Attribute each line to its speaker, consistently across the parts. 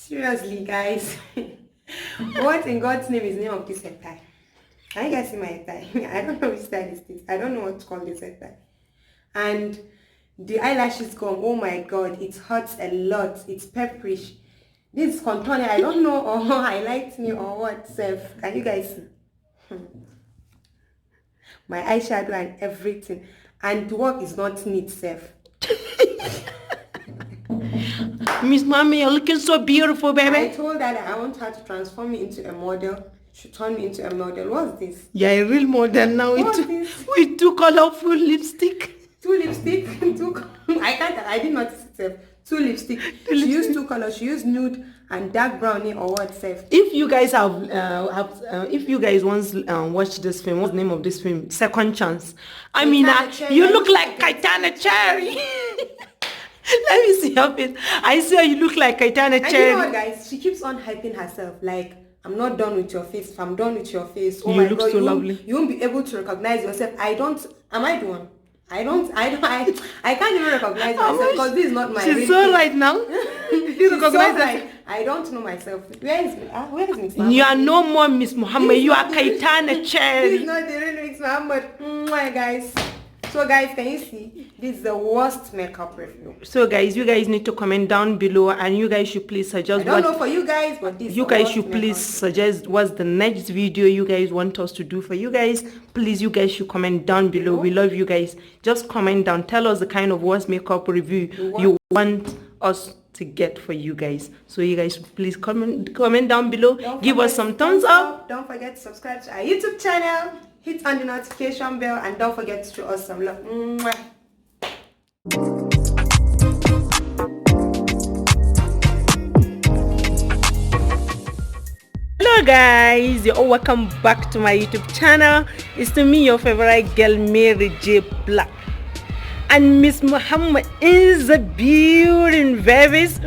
Speaker 1: Seriously, guys. What in God's name is the name of this hair tie? Can you guys see my hair tie? I don't know which style is this. I don't know what to call this hair tie. And the eyelashes gone. Oh my God, it hurts a lot. It's pepperish. This contour, I don't know or highlights me or what. Self. Can you guys see? My eyeshadow and everything. And the work is not neat, self.
Speaker 2: Miss Mommy, you're looking so beautiful, baby.
Speaker 1: I told her that I want her to transform me into a model. She turned me into a model. What's this?
Speaker 2: You're a real model now with two colorful lipstick.
Speaker 1: Two lipstick, I didn't notice it. Two lipstick. She used two colors. She used nude and dark brownie or what, Seth?
Speaker 2: If you guys if you guys once watched this film, what's the name of this film? Second Chance. I mean, you look like Kaitana Cherry. Let me see your face. I swear you look like Kaitana Cherry.
Speaker 1: And you know what, guys? She keeps on hyping herself. Like, I'm not done with your face. If I'm done with your face, oh
Speaker 2: you
Speaker 1: my
Speaker 2: look
Speaker 1: God,
Speaker 2: so lovely.
Speaker 1: You won't be able to recognize yourself. Am I the one? I can't even recognize myself because this is not my
Speaker 2: She's so right now. You recognize
Speaker 1: right. I don't know myself. Where is Miss Muhammad?
Speaker 2: You are no more Miss Muhammad. You are Kaitana Cherry.
Speaker 1: This is not the real Miss Muhammad. Guys. So guys, can you see? This is the worst makeup review.
Speaker 2: So guys, you guys need to comment down below, and you guys should please suggest.
Speaker 1: I don't know for you guys, but this.
Speaker 2: You guys should please suggest what's the next video you guys want us to do for you guys. Please, you guys should comment down below. We love you guys. Just comment down. Tell us the kind of worst makeup review you want us to get for you guys. So you guys please comment down below. Give us some thumbs up.
Speaker 1: Don't forget to subscribe to our YouTube channel. Hit on the notification bell and don't forget to show us some love. Mwah.
Speaker 2: Hello guys, you're all welcome back to my YouTube channel. It's to me, your favorite girl, Mary J. Black. And Miss Muhammad is a beauty, babies.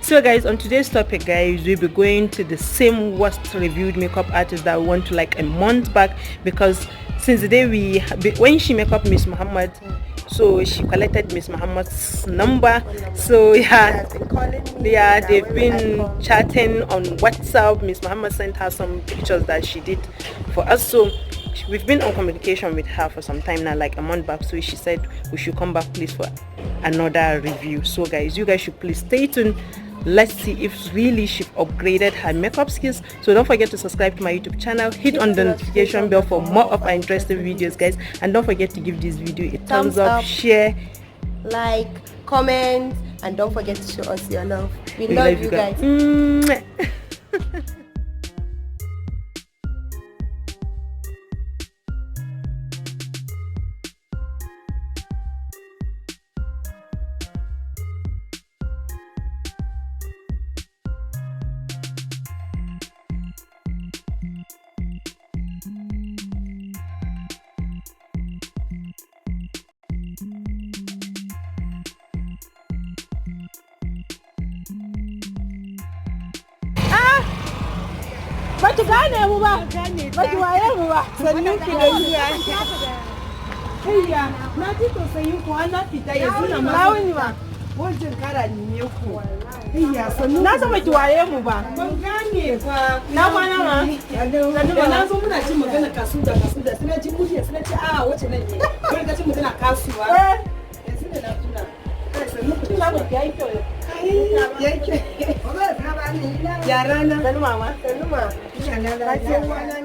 Speaker 2: So guys, on today's topic, guys, we'll be going to the same worst reviewed makeup artist that we went to like a month back, because since the day when she make up Miss Muhammad, so she collected Miss Muhammad's number. So yeah, they've been chatting on WhatsApp. Miss Muhammad sent her some pictures that she did for us. So we've been on communication with her for some time now, like a month back. So she said we should come back please for another review. So guys, you guys should please stay tuned. Let's see if really she upgraded her makeup skills. So don't forget to subscribe to my YouTube channel, hit on the notification bell for more of our interesting videos, guys, and don't forget to give this video a thumbs up, share,
Speaker 1: like, comment, and don't forget to show us your love. We love you guys.
Speaker 2: Batu gane mu ba, batu waye mu ba, sannan ki da zuwa. Iya, na ji tausayin ku ana fita yanzu na mawuni ba. Wajen kara ne ku. Iya, sannan na san baki waye mu ba. Ban gane fa. Na kwana ma. Sannan na zo muna cin magana kasu da suna ji mutiya suna ce a wace nan ne. Kai ga cin mutuna kasuwa. Yanzu da na tuna. Kai sannan ku tuna ba yayi kyau. Yake. Yara na. Sanu mama. Sanu ma. Yara na.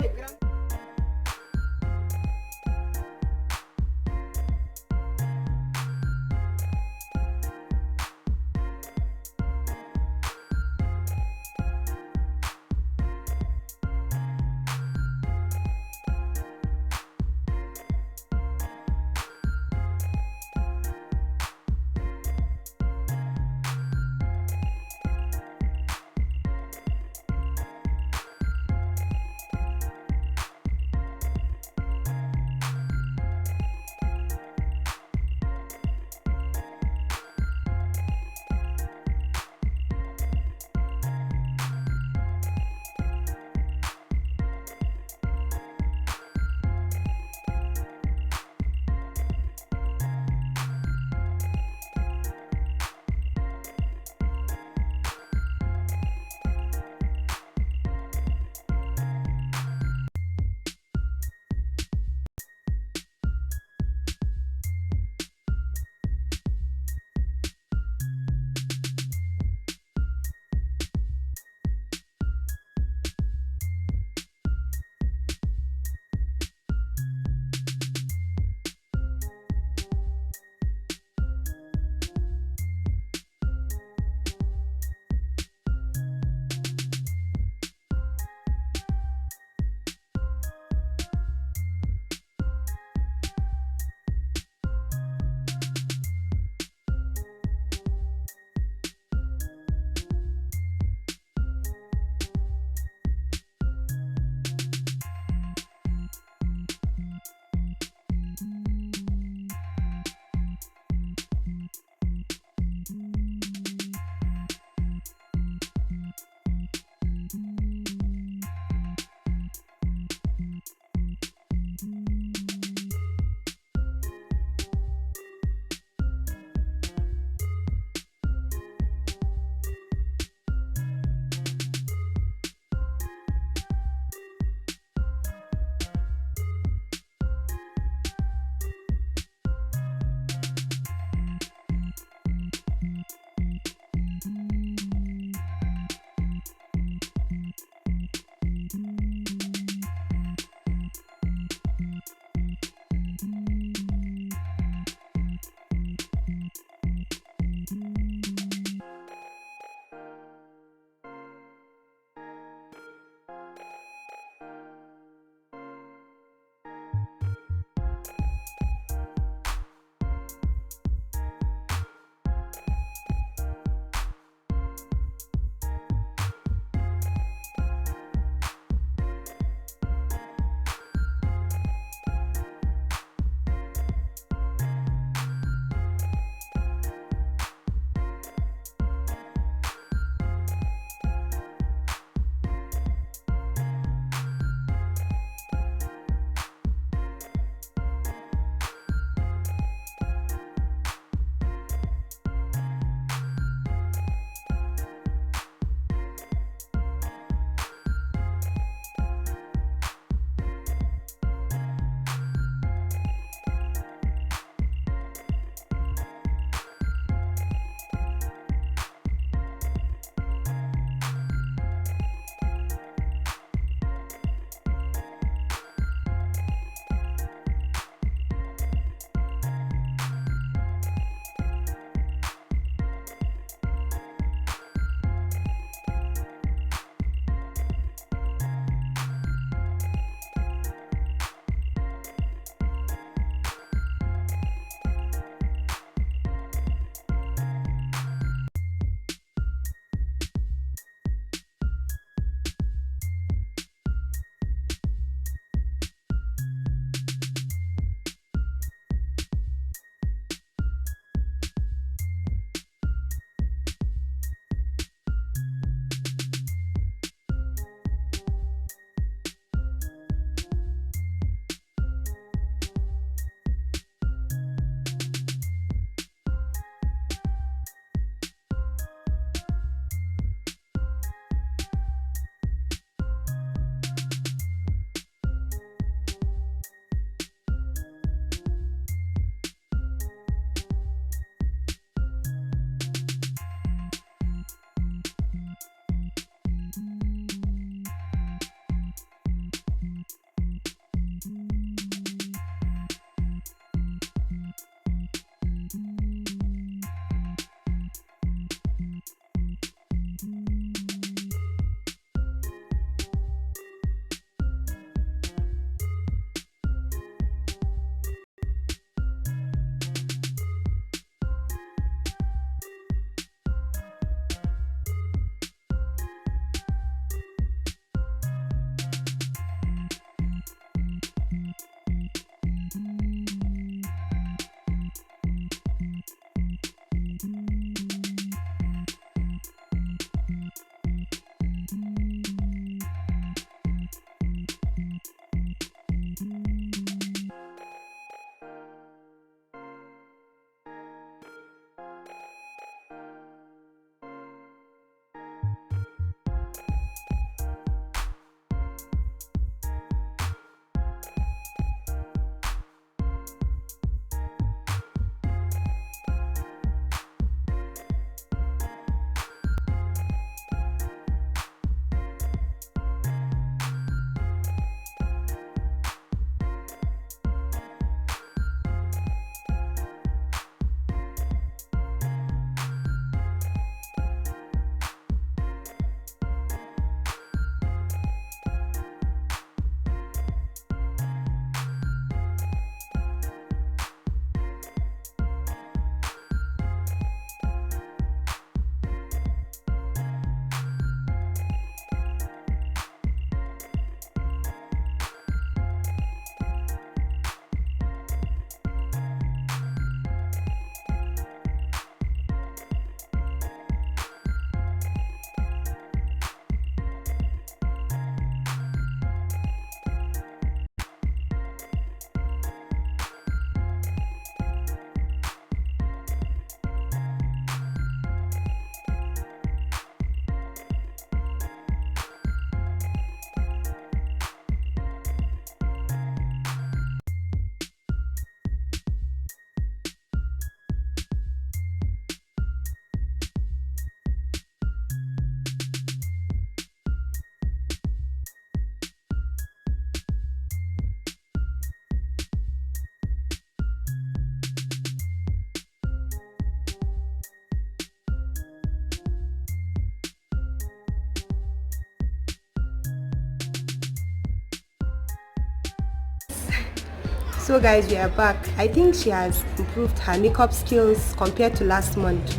Speaker 1: So guys, we are back. I think she has improved her makeup skills compared to last month,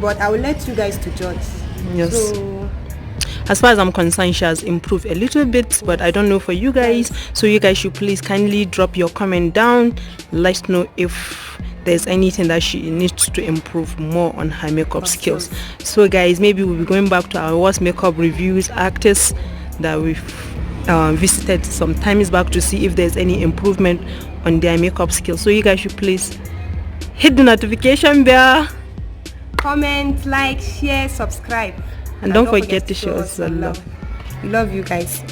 Speaker 1: but I will let you guys to judge.
Speaker 2: Yes.
Speaker 1: So
Speaker 2: as far as I'm concerned, she has improved a little bit, but I don't know for you guys. So you guys should please kindly drop your comment down. Let us know if there's anything that she needs to improve more on her makeup skills. So guys, maybe we'll be going back to our worst makeup reviews actors that we've visited some times back to see if there's any improvement on their makeup skills. So you guys should please hit the notification bell,
Speaker 1: comment, like, share, subscribe,
Speaker 2: and don't forget to show us some love.
Speaker 1: We love you guys.